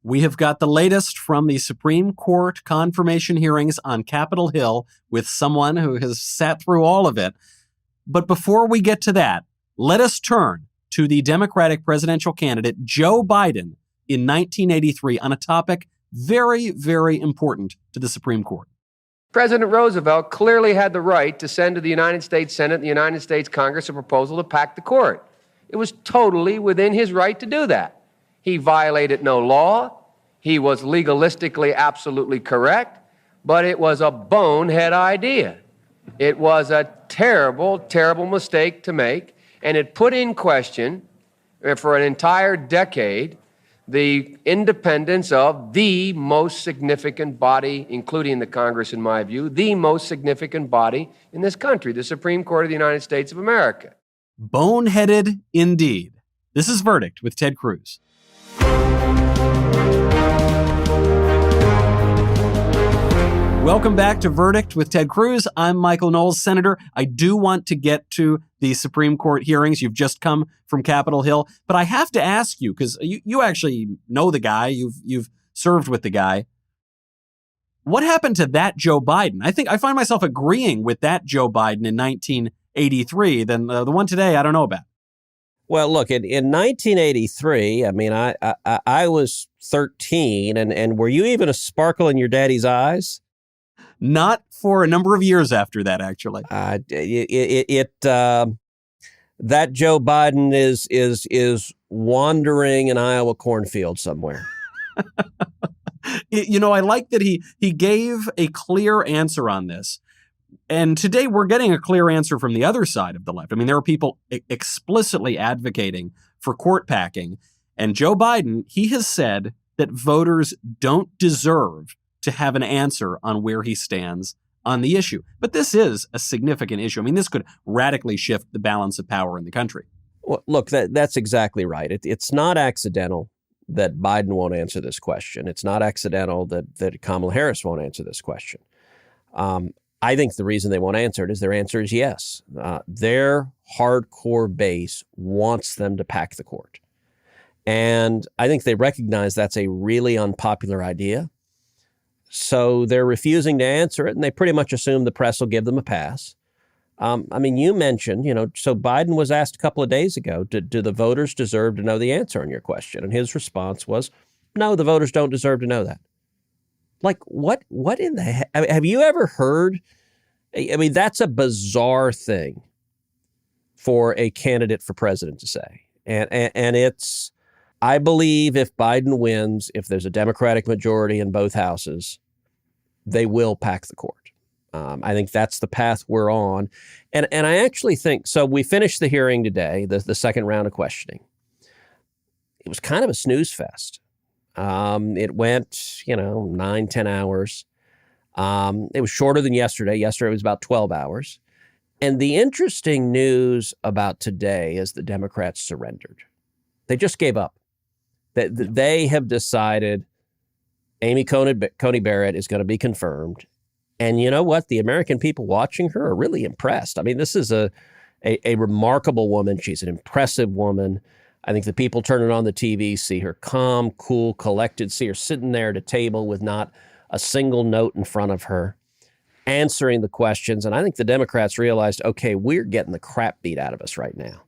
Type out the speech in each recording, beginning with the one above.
We have got the latest from the Supreme Court confirmation hearings on Capitol Hill with someone who has sat through all of it. But before we get to that, let us turn to the Democratic presidential candidate Joe Biden in 1983 on a topic very, very important to the Supreme Court. President Roosevelt clearly had the right to send to the United States Senate and the United States Congress a proposal to pack the court. It was totally within his right to do that. He violated no law. He was legalistically absolutely correct, but it was a bonehead idea. It was a terrible, terrible mistake to make, and it put in question, for an entire decade, the independence of the most significant body, including the Congress, in my view, the most significant body in this country, the Supreme Court of the United States of America. Boneheaded indeed. This is Verdict with Ted Cruz. Welcome back to Verdict with Ted Cruz. I'm Michael Knowles, Senator. I do want to get to the Supreme Court hearings. You've just come from Capitol Hill, but I have to ask you, because you actually know the guy, you've served with the guy. What happened to that Joe Biden? I find myself agreeing with that Joe Biden in 1983 than the one today I don't know about. Well, look, in 1983, I mean, I was 13, and were you even a sparkle in your daddy's eyes? Not for a number of years after that, actually. That Joe Biden is wandering in Iowa cornfield somewhere. I like that he gave a clear answer on this. And today we're getting a clear answer from the other side of the left. I mean, there are people explicitly advocating for court packing. And Joe Biden, he has said that voters don't deserve to have an answer on where he stands on the issue. But this is a significant issue. I mean, this could radically shift the balance of power in the country. Well, look, that's exactly right. It's not accidental that Biden won't answer this question. It's not accidental that Kamala Harris won't answer this question. I think the reason they won't answer it is their answer is yes. Their hardcore base wants them to pack the court. And I think they recognize that's a really unpopular idea. So they're refusing to answer it, and they pretty much assume the press will give them a pass. I mean, you mentioned, so Biden was asked a couple of days ago, do the voters deserve to know the answer on your question? And his response was, no, the voters don't deserve to know that. Like, what in the heck? I mean, have you ever heard? I mean, that's a bizarre thing for a candidate for president to say. And it's, I believe if Biden wins, if there's a Democratic majority in both houses, they will pack the court. I think that's the path we're on. And I actually think, so we finished the hearing today, the second round of questioning. It was kind of a snooze fest. It went, 9-10 hours. It was shorter than yesterday. Yesterday was about 12 hours. And the interesting news about today is the Democrats surrendered. They just gave up. They have decided Amy Coney Barrett is going to be confirmed. And you know what? The American people watching her are really impressed. I mean, this is a remarkable woman. She's an impressive woman. I think the people turning on the TV see her calm, cool, collected, see her sitting there at a table with not a single note in front of her, answering the questions. And I think the Democrats realized, okay, we're getting the crap beat out of us right now.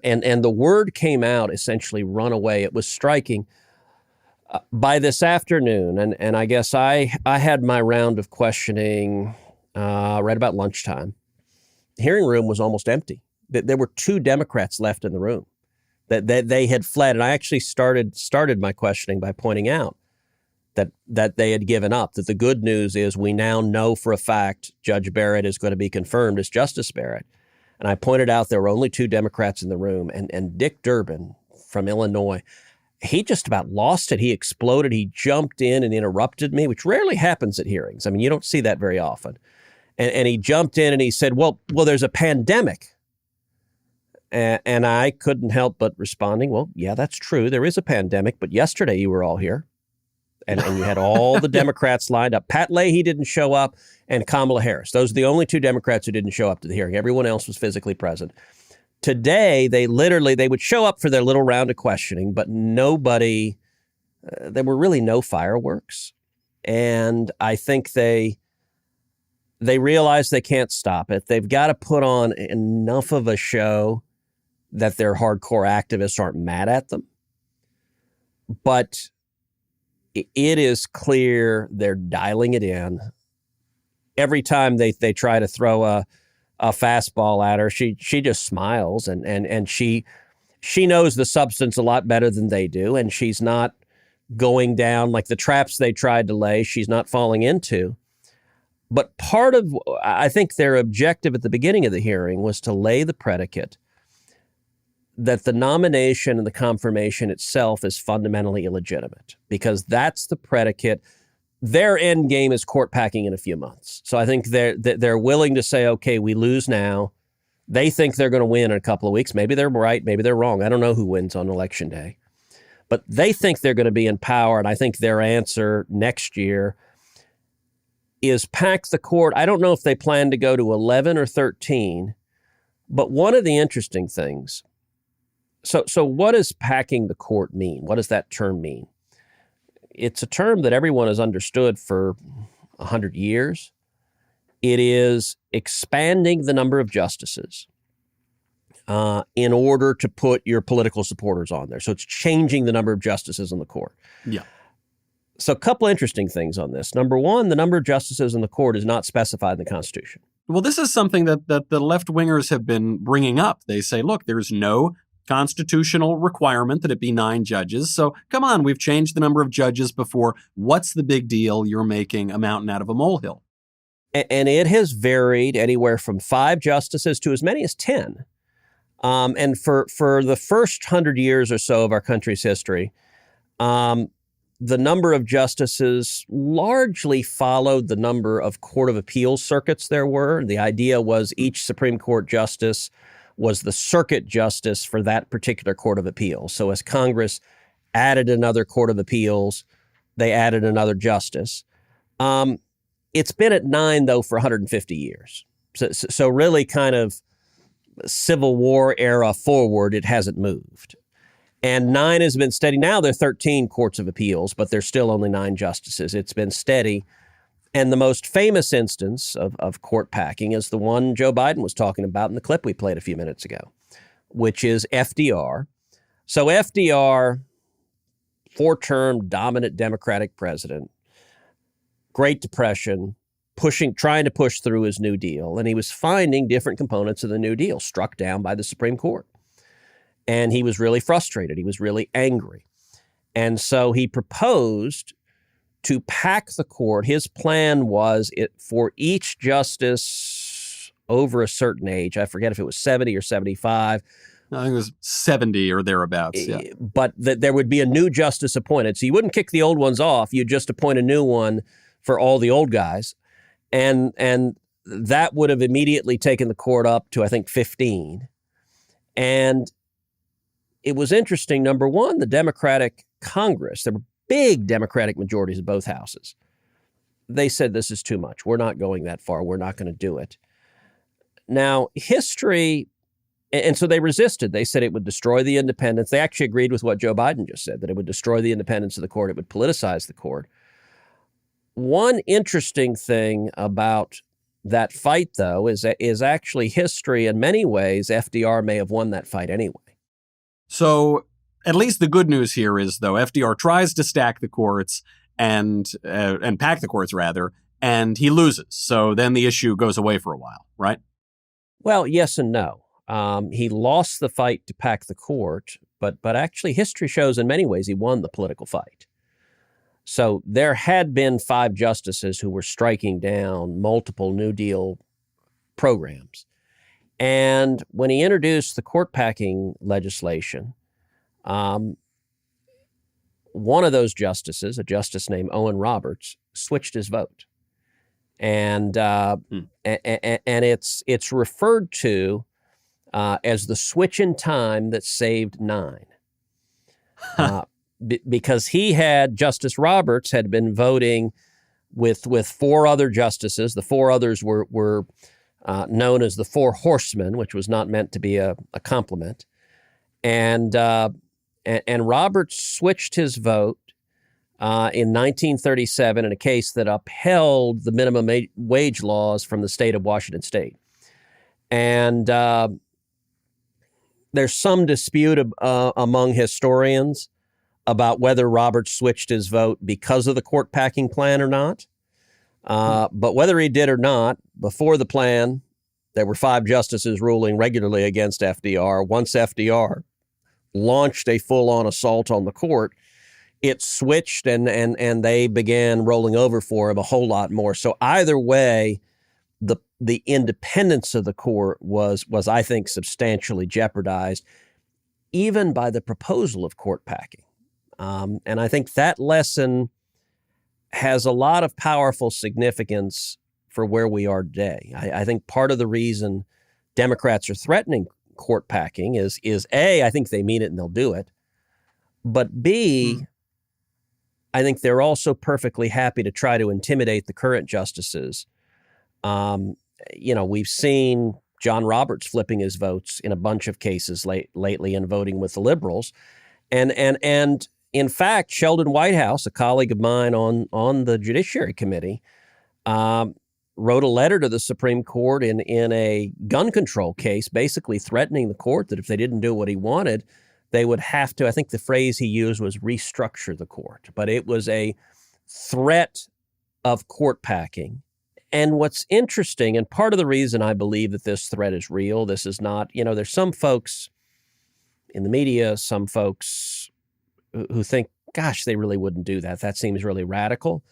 And the word came out, essentially, run away. It was striking. By this afternoon, and I guess I had my round of questioning right about lunchtime. The hearing room was almost empty. There were two Democrats left in the room. That they had fled. And I actually started my questioning by pointing out that they had given up, that the good news is we now know for a fact Judge Barrett is going to be confirmed as Justice Barrett. And I pointed out there were only two Democrats in the room, and Dick Durbin from Illinois, he just about lost it. He exploded. He jumped in and interrupted me, which rarely happens at hearings. I mean, you don't see that very often. And he jumped in and he said, well, there's a pandemic. And I couldn't help but responding, well, yeah, that's true. There is a pandemic, but yesterday you were all here. And you had all the Democrats lined up. Pat Leahy didn't show up, and Kamala Harris. Those are the only two Democrats who didn't show up to the hearing. Everyone else was physically present. Today, they would show up for their little round of questioning, but nobody there were really no fireworks. And I think they realize they can't stop it. They've got to put on enough of a show that their hardcore activists aren't mad at them. But it is clear they're dialing it in. Every time they try to throw a fastball at her, she just smiles and she knows the substance a lot better than they do, and she's not going down like the traps they tried to lay. She's not falling into. But I think their objective at the beginning of the hearing was to lay the predicate that the nomination and the confirmation itself is fundamentally illegitimate, because that's the predicate. Their end game is court packing in a few months. So I think they're willing to say, okay, we lose now. They think they're going to win in a couple of weeks. Maybe they're right. Maybe they're wrong. I don't know who wins on election day. But they think they're going to be in power. And I think their answer next year is pack the court. I don't know if they plan to go to 11 or 13. But one of the interesting things, so what does packing the court mean? What does that term mean? It's a term that everyone has understood for 100 years. It is expanding the number of justices in order to put your political supporters on there. So it's changing the number of justices on the court. Yeah. So a couple interesting things on this. Number one, the number of justices in the court is not specified in the Constitution. Well, this is something that the left-wingers have been bringing up. They say, look, there's no constitutional requirement that it be 9 judges. So come on, we've changed the number of judges before. What's the big deal? You're making a mountain out of a molehill. And it has varied anywhere from 5 justices to as many as 10. And for the first 100 years or so of our country's history, the number of justices largely followed the number of Court of Appeals circuits there were. The idea was each Supreme Court justice was the circuit justice for that particular Court of Appeals. So as Congress added another Court of Appeals, they added another justice. It's been at 9, though, for 150 years. So really kind of Civil War era forward, it hasn't moved. And 9 has been steady. Now there are 13 courts of appeals, but there's still only 9 justices. It's been steady. And the most famous instance of court packing is the one Joe Biden was talking about in the clip we played a few minutes ago, which is FDR. So FDR, 4-term dominant Democratic president, Great Depression, trying to push through his New Deal. And he was finding different components of the New Deal struck down by the Supreme Court. And he was really frustrated. He was really angry. And so he proposed to pack the court. His plan was for each justice over a certain age, I forget if it was 70 or 75. I think it was 70 or thereabouts. Yeah. But there would be a new justice appointed. So you wouldn't kick the old ones off. You'd just appoint a new one for all the old guys. And that would have immediately taken the court up to, I think, 15. And it was interesting. Number one, the Democratic Congress, there were big Democratic majorities in both houses. They said, this is too much. We're not going that far. We're not going to do it. Now, history, and so they resisted. They said it would destroy the independence. They actually agreed with what Joe Biden just said, that it would destroy the independence of the court. It would politicize the court. One interesting thing about that fight, though, is actually history. In many ways, FDR may have won that fight anyway. So at least the good news here is, though, FDR tries to stack the courts and pack the courts, rather, and he loses. So then the issue goes away for a while, right? Well, yes and no. He lost the fight to pack the court, but actually history shows in many ways he won the political fight. So there had been 5 justices who were striking down multiple New Deal programs. And when he introduced the court packing legislation, one of those justices, a justice named Owen Roberts, switched his vote. And it's referred to as the switch in time that saved 9. Because Justice Roberts had been voting with 4 other justices. The 4 others were known as the 4 horsemen, which was not meant to be a compliment. And Roberts switched his vote in 1937 in a case that upheld the minimum wage laws from the state of Washington State. And there's some dispute among historians about whether Roberts switched his vote because of the court packing plan or not. But whether he did or not, before the plan, there were 5 justices ruling regularly against FDR. Once FDR launched a full-on assault on the court, it switched and they began rolling over for him a whole lot more. So either way, the independence of the court was I think substantially jeopardized, even by the proposal of court packing. And I think that lesson has a lot of powerful significance for where we are today. I think part of the reason Democrats are threatening court packing is A, I think they mean it and they'll do it. But B, I think they're also perfectly happy to try to intimidate the current justices. We've seen John Roberts flipping his votes in a bunch of cases lately and voting with the liberals. And in fact, Sheldon Whitehouse, a colleague of mine on the Judiciary Committee, wrote a letter to the Supreme Court in a gun control case, basically threatening the court that if they didn't do what he wanted, they would have to, I think the phrase he used was restructure the court. But it was a threat of court packing. And what's interesting, and part of the reason I believe that this threat is real, this is not, there's some folks in the media, some folks who think, gosh, they really wouldn't do that. That seems really radical.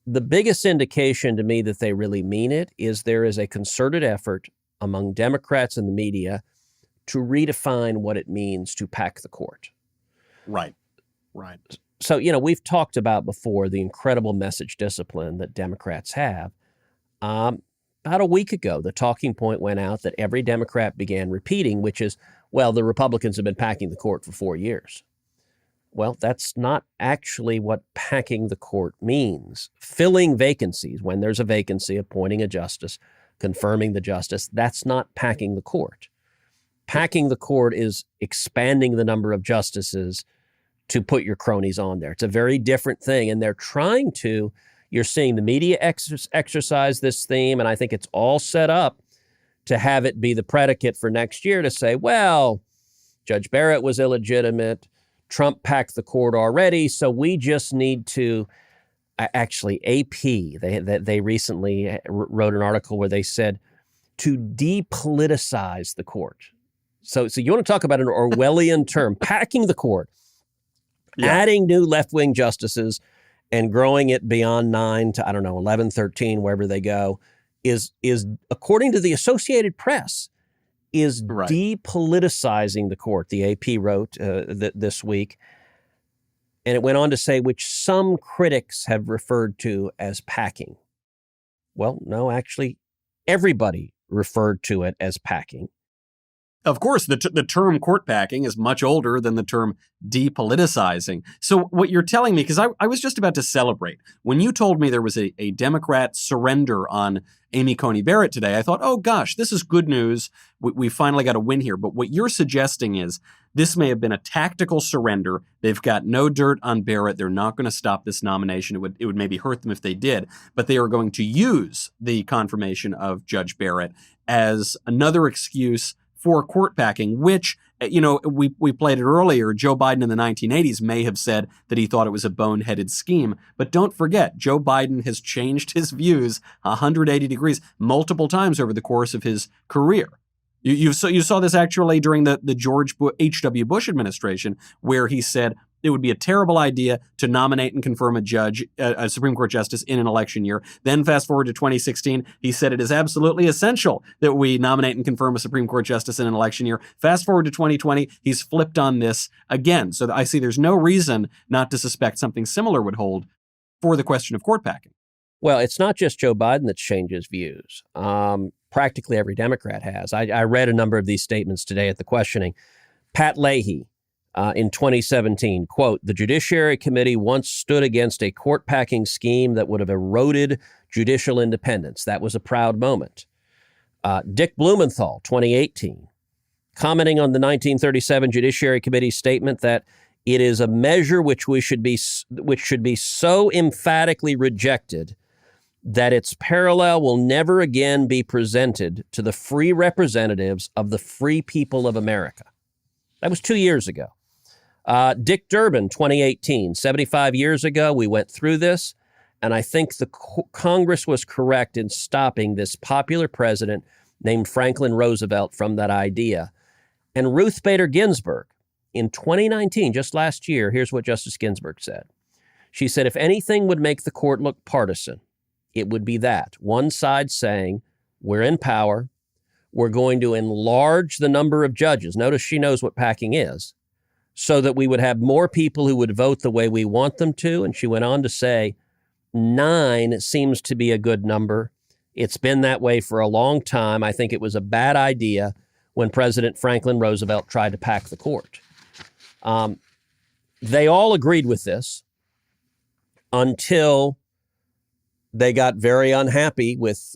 The biggest indication to me that they really mean it is there is a concerted effort among Democrats and the media to redefine what it means to pack the court. Right. So, we've talked about before the incredible message discipline that Democrats have. About a week ago, the talking point went out that every Democrat began repeating, which is, well, the Republicans have been packing the court for 4 years. Well, that's not actually what packing the court means. Filling vacancies, when there's a vacancy, appointing a justice, confirming the justice, that's not packing the court. Packing the court is expanding the number of justices to put your cronies on there. It's a very different thing. And they're trying to, you're seeing the media exercise this theme, and I think it's all set up to have it be the predicate for next year to say, well, Judge Barrett was illegitimate, Trump packed the court already, so we just need to, actually AP, they recently wrote an article where they said to depoliticize the court. So you want to talk about an Orwellian term, packing the court, adding new left-wing justices and growing it beyond 9 to, 11, 13, wherever they go, is according to the Associated Press, is depoliticizing the court, the AP wrote this week. And it went on to say, which some critics have referred to as packing. Well, no, actually, everybody referred to it as packing. Of course, the term court packing is much older than the term depoliticizing. So what you're telling me, because I was just about to celebrate, when you told me there was a Democrat surrender on Amy Coney Barrett today, I thought, oh gosh, this is good news. We finally got a win here. But what you're suggesting is this may have been a tactical surrender. They've got no dirt on Barrett. They're not going to stop this nomination. It would maybe hurt them if they did, but they are going to use the confirmation of Judge Barrett as another excuse for court packing, which, we played it earlier. Joe Biden in the 1980s may have said that he thought it was a boneheaded scheme. But don't forget, Joe Biden has changed his views 180 degrees multiple times over the course of his career. You saw this actually during the George H.W. Bush administration, where he said it would be a terrible idea to nominate and confirm a Supreme Court justice in an election year. Then fast forward to 2016, he said it is absolutely essential that we nominate and confirm a Supreme Court justice in an election year. Fast forward to 2020, he's flipped on this again. So I see there's no reason not to suspect something similar would hold for the question of court packing. Well, it's not just Joe Biden that's changed his views. Practically every Democrat has. I read a number of these statements today at the questioning. Pat Leahy, in 2017, quote, the Judiciary Committee once stood against a court-packing scheme that would have eroded judicial independence. That was a proud moment. Dick Blumenthal, 2018, commenting on the 1937 Judiciary Committee statement that It is a measure which should be so emphatically rejected that its parallel will never again be presented to the free representatives of the free people of America. That was 2 years ago. Dick Durbin, 2018, 75 years ago, we went through this, and I think the Congress was correct in stopping this popular president named Franklin Roosevelt from that idea. And Ruth Bader Ginsburg, in 2019, just last year, here's what Justice Ginsburg said. She said, if anything would make the court look partisan, it would be that. One side saying, we're in power, we're going to enlarge the number of judges. Notice she knows what packing is, so that we would have more people who would vote the way we want them to. And she went on to say, 9 seems to be a good number. It's been that way for a long time. I think it was a bad idea when President Franklin Roosevelt tried to pack the court. They all agreed with this until they got very unhappy with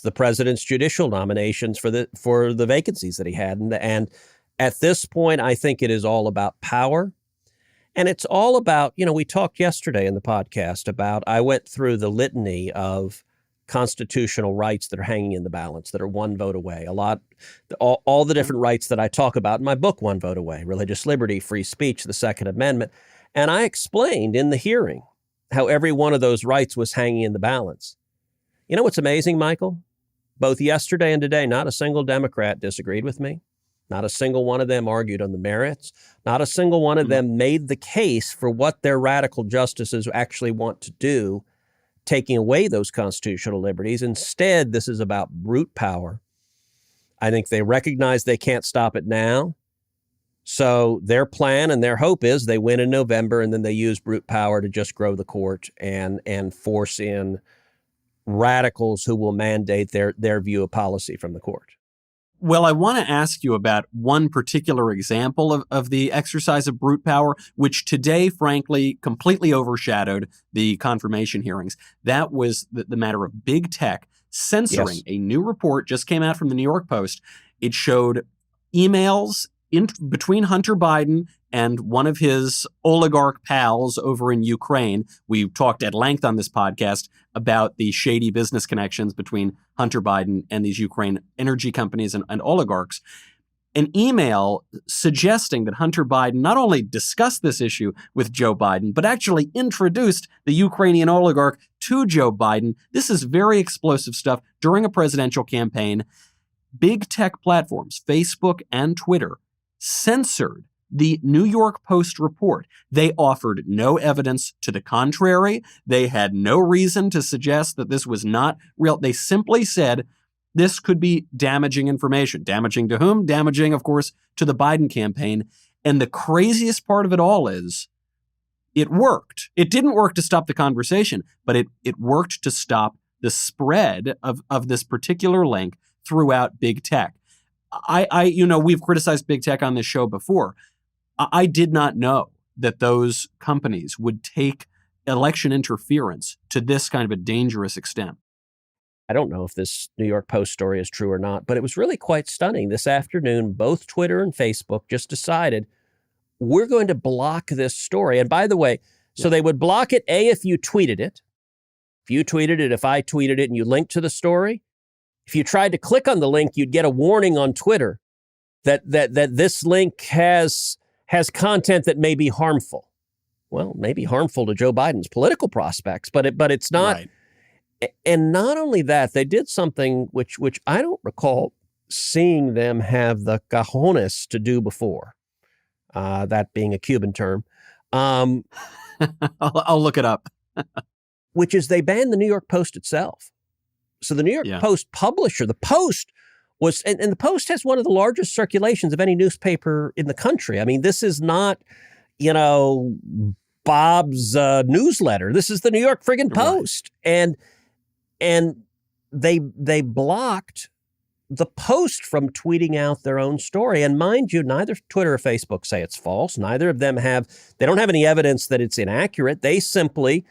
the president's judicial nominations for the vacancies that he had. And at this point, I think it is all about power. And it's all about, we talked yesterday in the podcast about, I went through the litany of constitutional rights that are hanging in the balance, that are one vote away. All the different rights that I talk about in my book, One Vote Away, religious liberty, free speech, the Second Amendment. And I explained in the hearing how every one of those rights was hanging in the balance. You know what's amazing, Michael? Both yesterday and today, not a single Democrat disagreed with me. Not a single one of them argued on the merits. Not a single one of them made the case for what their radical justices actually want to do, taking away those constitutional liberties. Instead, this is about brute power. I think they recognize they can't stop it now. So their plan and their hope is they win in November, and then they use brute power to just grow the court and force in radicals who will mandate their view of policy from the court. Well, I want to ask you about one particular example of the exercise of brute power, which today, frankly, completely overshadowed the confirmation hearings. That was the matter of big tech censoring. Yes. A new report just came out from the New York Post. It showed emails between Hunter Biden and one of his oligarch pals over in Ukraine. We've talked at length on this podcast about the shady business connections between Hunter Biden and these Ukraine energy companies and oligarchs. An email suggesting that Hunter Biden not only discussed this issue with Joe Biden, but actually introduced the Ukrainian oligarch to Joe Biden. This is very explosive stuff during a presidential campaign. Big tech platforms, Facebook and Twitter, censored the New York Post report. They offered no evidence to the contrary. They had no reason to suggest that this was not real. They simply said this could be damaging information. Damaging to whom? Damaging, of course, to the Biden campaign. And the craziest part of it all is it worked. It didn't work to stop the conversation, but it worked to stop the spread of this particular link throughout big tech. We've criticized big tech on this show before. I did not know that those companies would take election interference to this kind of a dangerous extent. I don't know if this New York Post story is true or not, but it was really quite stunning. This afternoon, both Twitter and Facebook just decided we're going to block this story. And by the way, so they would block it, if you tweeted it. If you tweeted it, if I tweeted it and you linked to the story, if you tried to click on the link, you'd get a warning on Twitter that this link has content that may be harmful. Well, maybe harmful to Joe Biden's political prospects, but it's not. Right. And not only that, they did something which I don't recall seeing them have the cojones to do before. That being a Cuban term. I'll look it up. Which is they banned the New York Post itself. So the New York Post publisher, the Post was, and the Post has one of the largest circulations of any newspaper in the country. I mean, this is not, Bob's newsletter. This is the New York friggin' Post. Right. And they blocked the Post from tweeting out their own story. And mind you, neither Twitter or Facebook say it's false. Neither of them they don't have any evidence that it's inaccurate. They simply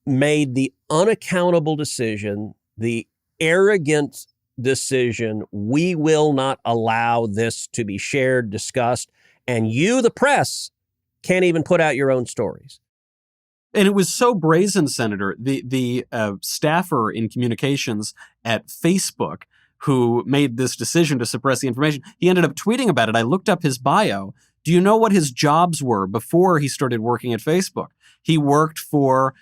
made the unaccountable decision, the arrogant decision, we will not allow this to be shared, discussed, and you, the press, can't even put out your own stories. And it was so brazen, Senator. The staffer in communications at Facebook who made this decision to suppress the information, he ended up tweeting about it. I looked up his bio. Do you know what his jobs were before he started working at Facebook? He worked for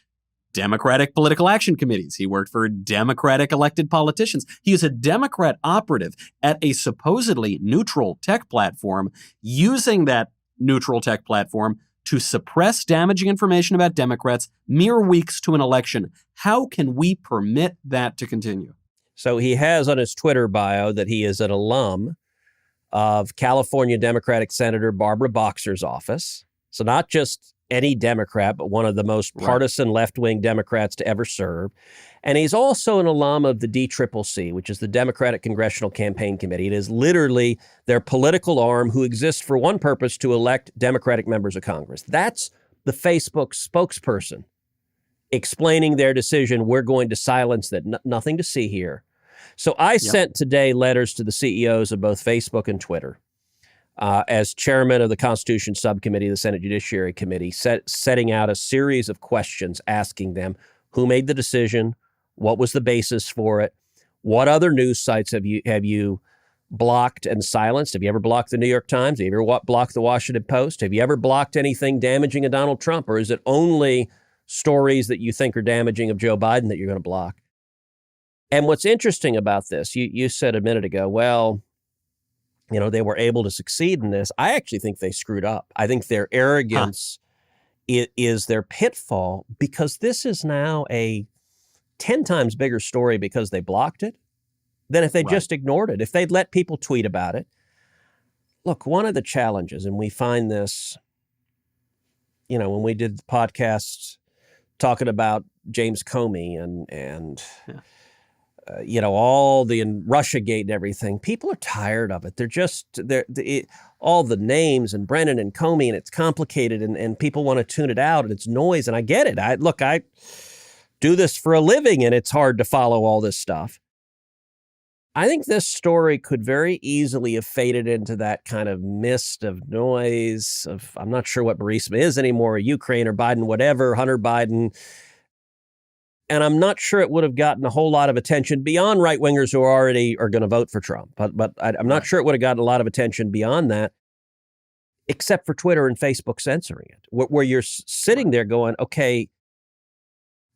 Democratic political action committees. He worked for Democratic elected politicians. He is a Democrat operative at a supposedly neutral tech platform, using that neutral tech platform to suppress damaging information about Democrats mere weeks to an election. How can we permit that to continue? So he has on his Twitter bio that he is an alum of California Democratic Senator Barbara Boxer's office. So not just any Democrat, but one of the most partisan left-wing Democrats to ever serve. And he's also an alum of the DCCC, which is the Democratic Congressional Campaign Committee. It is literally their political arm who exists for one purpose: to elect Democratic members of Congress. That's the Facebook spokesperson explaining their decision. We're going to silence that. Nothing to see here. So I sent today letters to the CEOs of both Facebook and Twitter. As chairman of the Constitution Subcommittee, the Senate Judiciary Committee, setting out a series of questions asking them who made the decision, what was the basis for it, what other news sites have you blocked and silenced? Have you ever blocked the New York Times? Have you ever blocked the Washington Post? Have you ever blocked anything damaging of Donald Trump? Or is it only stories that you think are damaging of Joe Biden that you're going to block? And what's interesting about this, you said a minute ago, well, you know, they were able to succeed in this. I actually think they screwed up. I think their arrogance is their pitfall, because this is now a 10 times bigger story because they blocked it than if they just ignored it. If they'd let people tweet about it. Look, one of the challenges, and we find this, you know, when we did the podcasts talking about James Comey and you know, all the Russiagate and everything, people are tired of it. All the names and Brennan and Comey, and it's complicated, and people want to tune it out, and it's noise, and I get it. I do this for a living, and it's hard to follow all this stuff. I think this story could very easily have faded into that kind of mist of noise of, I'm not sure what Burisma is anymore, Ukraine or Biden, whatever, Hunter Biden. And I'm not sure it would have gotten a whole lot of attention beyond right-wingers who already are going to vote for Trump. But I'm not sure it would have gotten a lot of attention beyond that, except for Twitter and Facebook censoring it, where you're sitting there going, okay,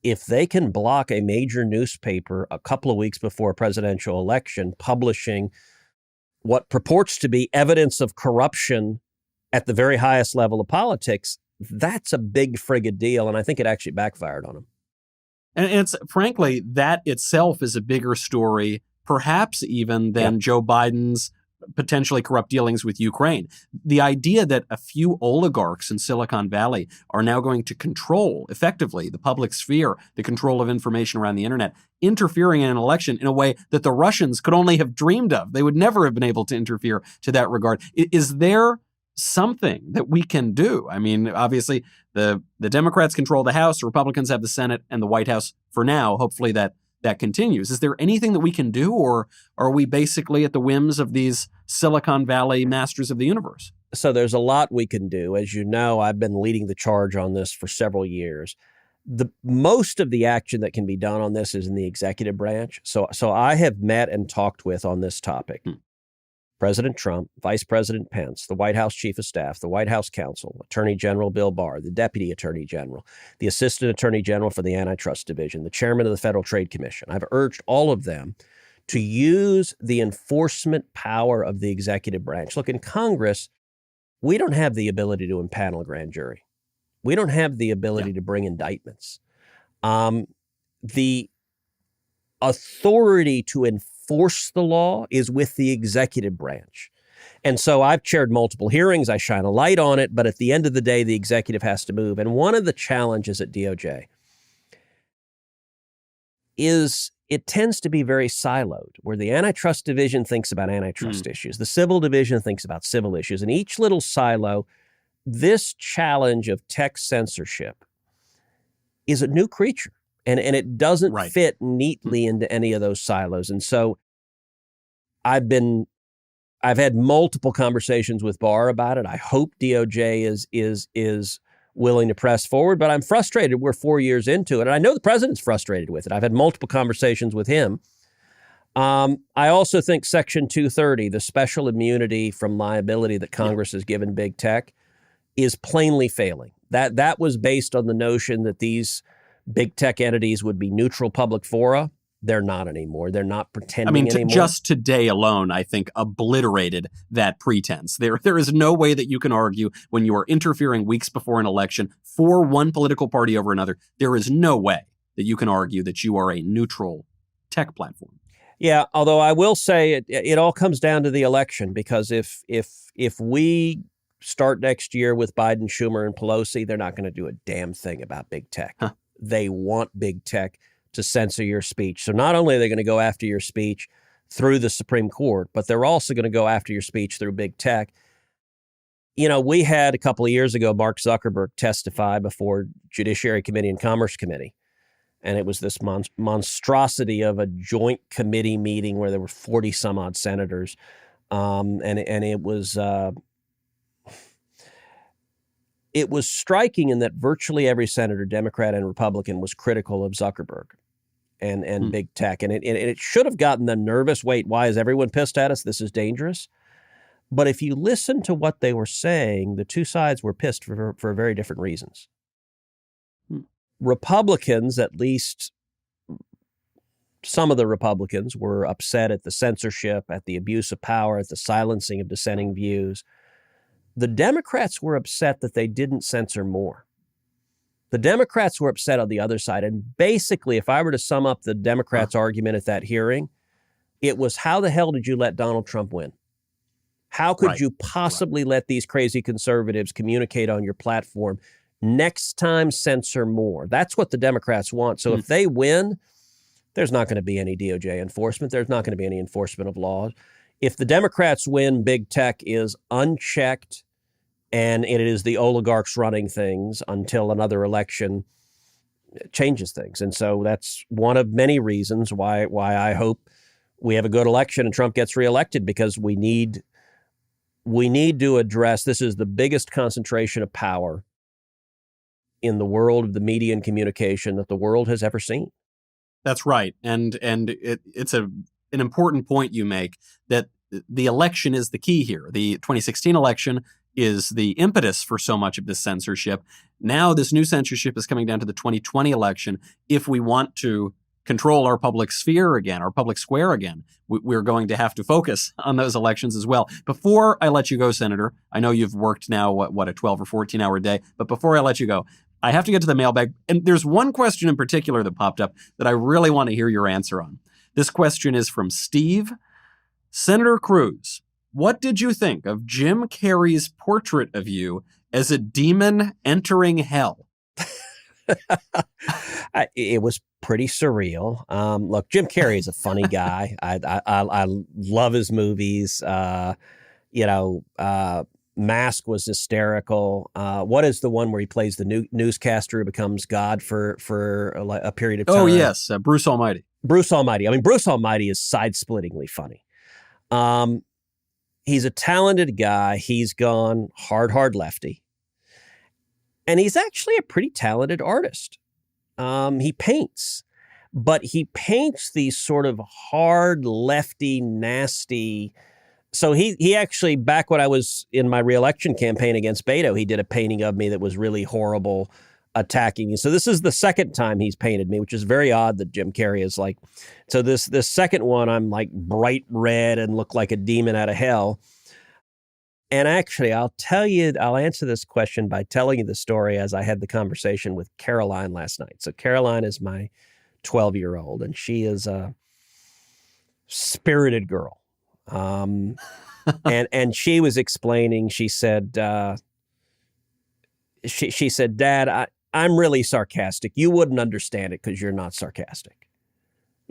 if they can block a major newspaper a couple of weeks before a presidential election publishing what purports to be evidence of corruption at the very highest level of politics, that's a big friggin' deal. And I think it actually backfired on them. And it's, frankly, that itself is a bigger story, perhaps even than Joe Biden's potentially corrupt dealings with Ukraine. The idea that a few oligarchs in Silicon Valley are now going to control, effectively, the public sphere, the control of information around the internet, interfering in an election in a way that the Russians could only have dreamed of. They would never have been able to interfere to that regard. Is there something that we can do? I mean, obviously, the Democrats control the House, the Republicans have the Senate and the White House for now. Hopefully that continues. Is there anything that we can do, or are we basically at the whims of these Silicon Valley masters of the universe? So there's a lot we can do. As you know, I've been leading the charge on this for several years. Most of the action that can be done on this is in the executive branch. So I have met and talked with on this topic President Trump, Vice President Pence, the White House Chief of Staff, the White House Counsel, Attorney General Bill Barr, the Deputy Attorney General, the Assistant Attorney General for the Antitrust Division, the Chairman of the Federal Trade Commission. I've urged all of them to use the enforcement power of the executive branch. Look, in Congress, we don't have the ability to impanel a grand jury. We don't have the ability to bring indictments. The authority to enforce the law is with the executive branch. And so I've chaired multiple hearings. I shine a light on it. But at the end of the day, the executive has to move. And one of the challenges at DOJ is it tends to be very siloed, where the antitrust division thinks about antitrust issues. The civil division thinks about civil issues. In each little silo, this challenge of tech censorship is a new creature. And it doesn't fit neatly into any of those silos. And so I've been I've had multiple conversations with Barr about it. I hope DOJ is willing to press forward, but I'm frustrated. We're 4 years into it, and I know the president's frustrated with it. I've had multiple conversations with him. I also think Section 230, the special immunity from liability that Congress has given big tech, is plainly failing. That was based on the notion that these big tech entities would be neutral public fora. They're not anymore. They're not pretending anymore. Just today alone, I think, obliterated that pretense. There is no way that you can argue when you are interfering weeks before an election for one political party over another. There is no way that you can argue that you are a neutral tech platform. Yeah, although I will say it all comes down to the election, because if we start next year with Biden, Schumer, and Pelosi, they're not going to do a damn thing about big tech. Huh. They want big tech to censor your speech. So not only are they going to go after your speech through the Supreme Court, but they're also going to go after your speech through big tech. You know, we had a couple of years ago, Mark Zuckerberg testify before Judiciary Committee and Commerce Committee. And it was this monstrosity of a joint committee meeting where there were 40 some odd senators. And it was striking in that virtually every senator, Democrat and Republican, was critical of Zuckerberg and big tech. And it should have gotten them nervous. Wait, why is everyone pissed at us? This is dangerous. But if you listen to what they were saying, the two sides were pissed for very different reasons. Republicans, at least some of the Republicans, were upset at the censorship, at the abuse of power, at the silencing of dissenting views. The Democrats were upset that they didn't censor more. The Democrats were upset on the other side. And basically, if I were to sum up the Democrats' argument at that hearing, it was, how the hell did you let Donald Trump win? How could you possibly let these crazy conservatives communicate on your platform? Next time, censor more. That's what the Democrats want. So if they win, there's not going to be any DOJ enforcement. There's not going to be any enforcement of laws. If the Democrats win, big tech is unchecked, and it is the oligarchs running things until another election changes things. And so that's one of many reasons why I hope we have a good election and Trump gets reelected, because we need to address, this is the biggest concentration of power in the world of the media and communication that the world has ever seen. That's right. And it's an important point you make, that the election is the key here. The 2016 election is the impetus for so much of this censorship. Now this new censorship is coming down to the 2020 election. If we want to control our public sphere again, our public square again, we're going to have to focus on those elections as well. Before I let you go, Senator, I know you've worked now, what a 12 or 14-hour day, but before I let you go, I have to get to the mailbag. And there's one question in particular that popped up that I really want to hear your answer on. This question is from Steve. Senator Cruz, what did you think of Jim Carrey's portrait of you as a demon entering hell? It was pretty surreal. Look, Jim Carrey is a funny guy. I love his movies. Mask was hysterical. What is the one where he plays the newscaster who becomes God for a period of time? Oh, yes. Bruce Almighty. Bruce Almighty. I mean, Bruce Almighty is side-splittingly funny. He's a talented guy. He's gone hard lefty. And he's actually a pretty talented artist. He paints, but he paints these sort of hard, lefty, nasty. So he actually, back when I was in my reelection campaign against Beto, he did a painting of me that was really horrible, attacking me. So this is the second time he's painted me, which is very odd that Jim Carrey is like. So this second one, I'm like bright red and look like a demon out of hell. And actually, I'll answer this question by telling you the story as I had the conversation with Caroline last night. So Caroline is my 12-year-old, and she is a spirited girl. And she was explaining, she said, she said, Dad, I'm really sarcastic. You wouldn't understand it because you're not sarcastic.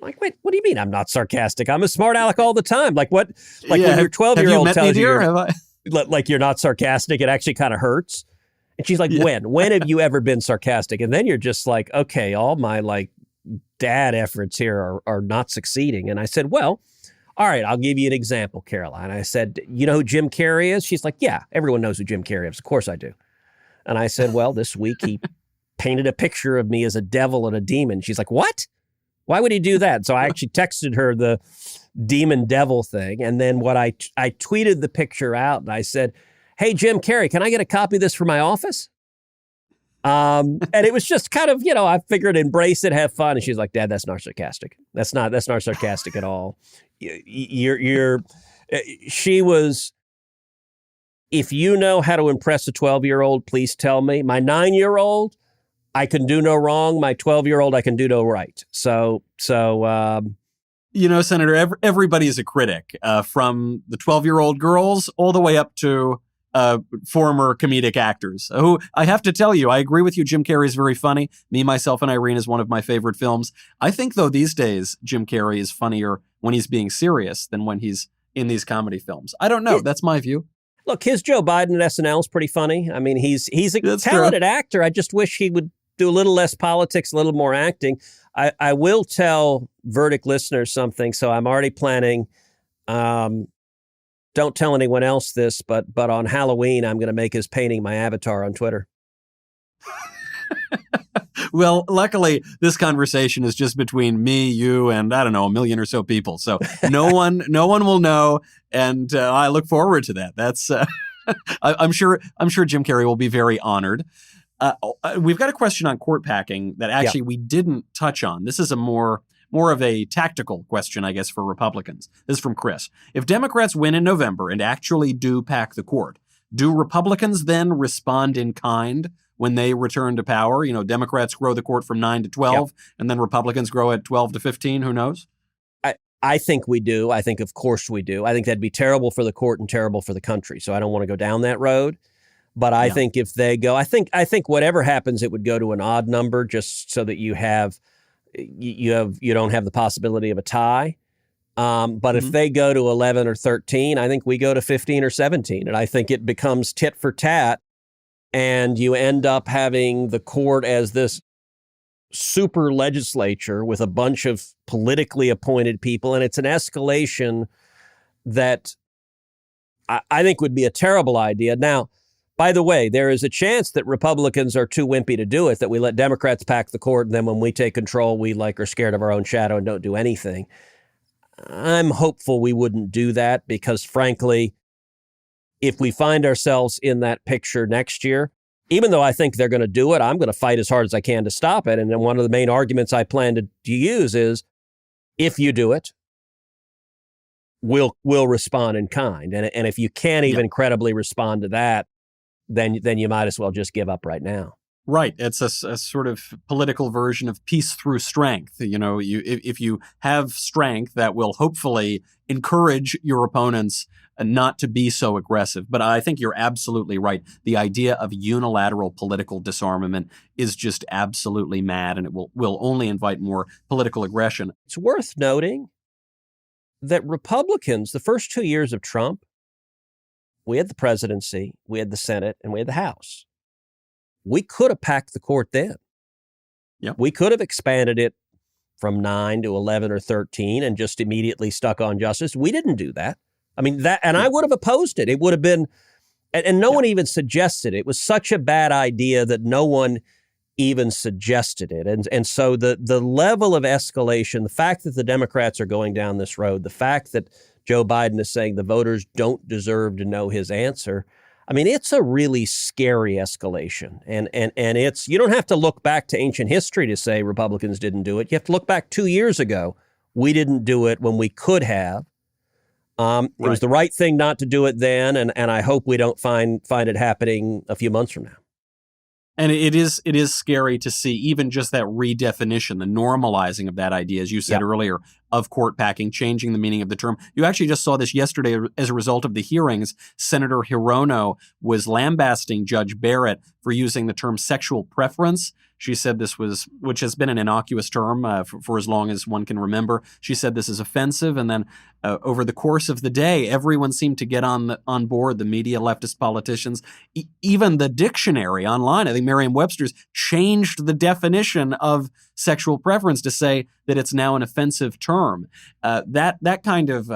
I'm like, wait, what do you mean I'm not sarcastic? I'm a smart aleck all the time. Like what? Like when your 12-year-old tells you like you're not sarcastic, it actually kind of hurts. And she's like, when have you ever been sarcastic? And then you're just like, okay, all my like dad efforts here are not succeeding. And I said, well, all right, I'll give you an example, Caroline. I said, you know who Jim Carrey is? She's like, yeah, everyone knows who Jim Carrey is. Of course I do. And I said, well, this week he painted a picture of me as a devil and a demon. She's like, what? Why would he do that? So I actually texted her the demon devil thing. And then I tweeted the picture out and I said, hey, Jim Carrey, can I get a copy of this for my office? And it was just kind of, I figured embrace it, have fun. And she's like, Dad, that's not sarcastic. That's not sarcastic at all. She was, if you know how to impress a 12-year-old, please tell me. My 9-year-old, I can do no wrong. My 12-year-old, I can do no right. So, Senator, everybody is a critic, from the 12-year-old girls all the way up to former comedic actors who, I have to tell you, I agree with you. Jim Carrey is very funny. Me, Myself, and Irene is one of my favorite films. I think, though, these days, Jim Carrey is funnier when he's being serious than when he's in these comedy films. I don't know. That's my view. Look, his Joe Biden at SNL is pretty funny. I mean, he's a That's talented true. actor. I just wish he would do a little less politics, a little more acting. I will tell Verdict listeners something, so I'm already planning. Don't tell anyone else this, but on Halloween, I'm going to make his painting my avatar on Twitter. Well, luckily, this conversation is just between me, you, and I don't know, a million or so people. So no one will know, and I look forward to that. That's I'm sure Jim Carrey will be very honored. We've got a question on court packing that actually we didn't touch on. This is a more of a tactical question, I guess, for Republicans. This is from Chris. If Democrats win in November and actually do pack the court, do Republicans then respond in kind when they return to power? Democrats grow the court from 9 to 12, and then Republicans grow at 12 to 15. Who knows? I think we do. I think, of course, we do. I think that'd be terrible for the court and terrible for the country. So I don't want to go down that road. But I think if they go, I think whatever happens, it would go to an odd number just so that you don't have the possibility of a tie. But if they go to 11 or 13, I think we go to 15 or 17. And I think it becomes tit for tat. And you end up having the court as this super legislature with a bunch of politically appointed people. And it's an escalation that I think would be a terrible idea. Now, by the way, there is a chance that Republicans are too wimpy to do it, that we let Democrats pack the court, and then when we take control, we are scared of our own shadow and don't do anything. I'm hopeful we wouldn't do that because, frankly, if we find ourselves in that picture next year, even though I think they're going to do it, I'm going to fight as hard as I can to stop it. And then one of the main arguments I plan to use is, if you do it, we'll respond in kind. And if you can't even credibly respond to that, then you might as well just give up right now. Right. It's a sort of political version of peace through strength. If you have strength, that will hopefully encourage your opponents not to be so aggressive. But I think you're absolutely right. The idea of unilateral political disarmament is just absolutely mad, and it will only invite more political aggression. It's worth noting that Republicans, the first 2 years of Trump, we had the presidency, we had the Senate, and we had the House. We could have packed the court then. Yep. We could have expanded it from 9 to 11 or 13 and just immediately stuck on justice. We didn't do that. I mean, I would have opposed it. It would have been, and no one even suggested it. It was such a bad idea that no one even suggested it. And so the level of escalation, the fact that the Democrats are going down this road, the fact that Joe Biden is saying the voters don't deserve to know his answer. I mean, it's a really scary escalation. And it's, you don't have to look back to ancient history to say Republicans didn't do it. You have to look back 2 years ago. We didn't do it when we could have. It was the right thing not to do it then. And I hope we don't find it happening a few months from now. And it is scary to see even just that redefinition, the normalizing of that idea, as you said earlier, of court packing, changing the meaning of the term. You actually just saw this yesterday as a result of the hearings. Senator Hirono was lambasting Judge Barrett for using the term sexual preference. She said this was, which has been an innocuous term for as long as one can remember. She said this is offensive. And then over the course of the day, everyone seemed to get on board, the media, leftist politicians, even the dictionary online. I think Merriam-Webster's changed the definition of sexual preference to say that it's now an offensive term. That kind of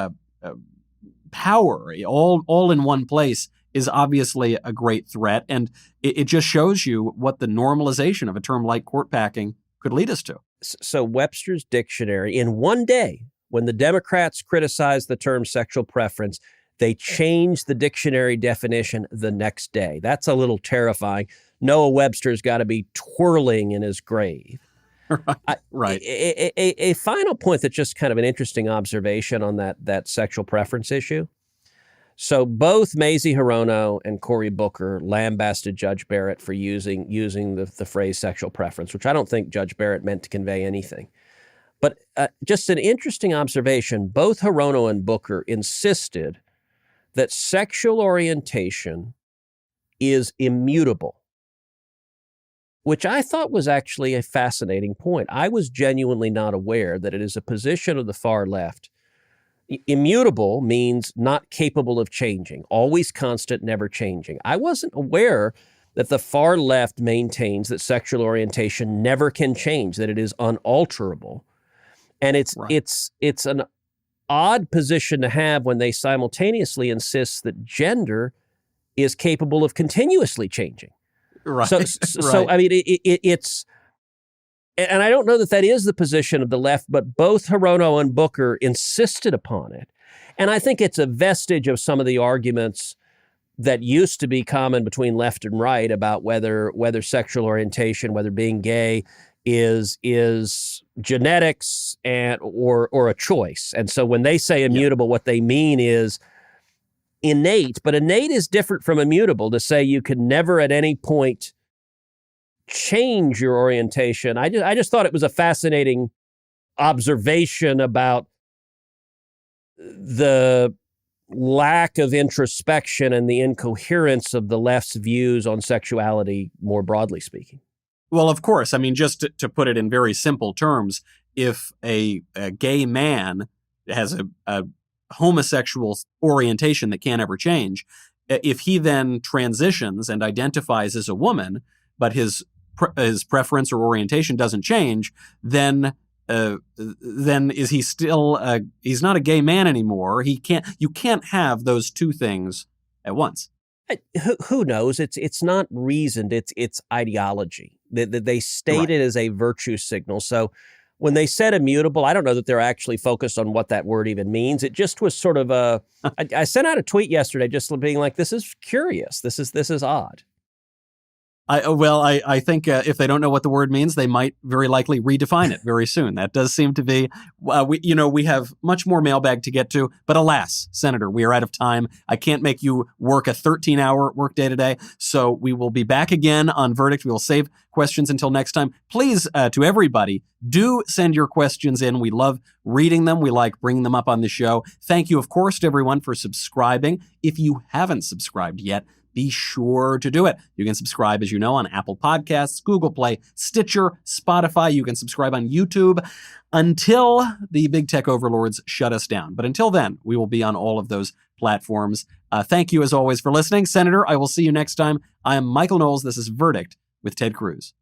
power all in one place is obviously a great threat. And it just shows you what the normalization of a term like court packing could lead us to. So Webster's dictionary, in one day, when the Democrats criticized the term sexual preference, they changed the dictionary definition the next day. That's a little terrifying. Noah Webster's got to be twirling in his grave. Right. A final point that's just kind of an interesting observation on that sexual preference issue. So both Mazie Hirono and Cory Booker lambasted Judge Barrett for using the phrase sexual preference, which I don't think Judge Barrett meant to convey anything. But just an interesting observation, both Hirono and Booker insisted that sexual orientation is immutable, which I thought was actually a fascinating point. I was genuinely not aware that it is a position of the far left. Immutable means not capable of changing, always constant, never changing. I wasn't aware that the far left maintains that sexual orientation never can change, that it is unalterable. And it's an odd position to have when they simultaneously insist that gender is capable of continuously changing. Right. So I mean, it's, and I don't know that is the position of the left, but both Hirono and Booker insisted upon it. And I think it's a vestige of some of the arguments that used to be common between left and right about whether sexual orientation, whether being gay is genetics or a choice. And so when they say immutable, what they mean is innate, but innate is different from immutable. To say you can never at any point change your orientation, I just thought it was a fascinating observation about the lack of introspection and the incoherence of the left's views on sexuality, more broadly speaking. Well, of course. I mean, just to put it in very simple terms, if a gay man has a homosexual orientation that can't ever change, if he then transitions and identifies as a woman, but his preference or orientation doesn't change, then is he still he's not a gay man anymore? You can't have those two things at once. Who knows? It's not reasoned. It's ideology. They state it as a virtue signal. So when they said immutable, I don't know that they're actually focused on what that word even means. It just was sort of I sent out a tweet yesterday just being like, this is curious. This is odd. I think if they don't know what the word means, they might very likely redefine it very soon. That does seem to be, we have much more mailbag to get to, but alas, Senator, we are out of time. I can't make you work a 13-hour workday today, so we will be back again on Verdict. We will save questions until next time. Please, to everybody, do send your questions in. We love reading them. We like bringing them up on the show. Thank you, of course, to everyone for subscribing. If you haven't subscribed yet, be sure to do it. You can subscribe, as you know, on Apple Podcasts, Google Play, Stitcher, Spotify. You can subscribe on YouTube until the big tech overlords shut us down. But until then, we will be on all of those platforms. Thank you, as always, for listening. Senator, I will see you next time. I am Michael Knowles. This is Verdict with Ted Cruz.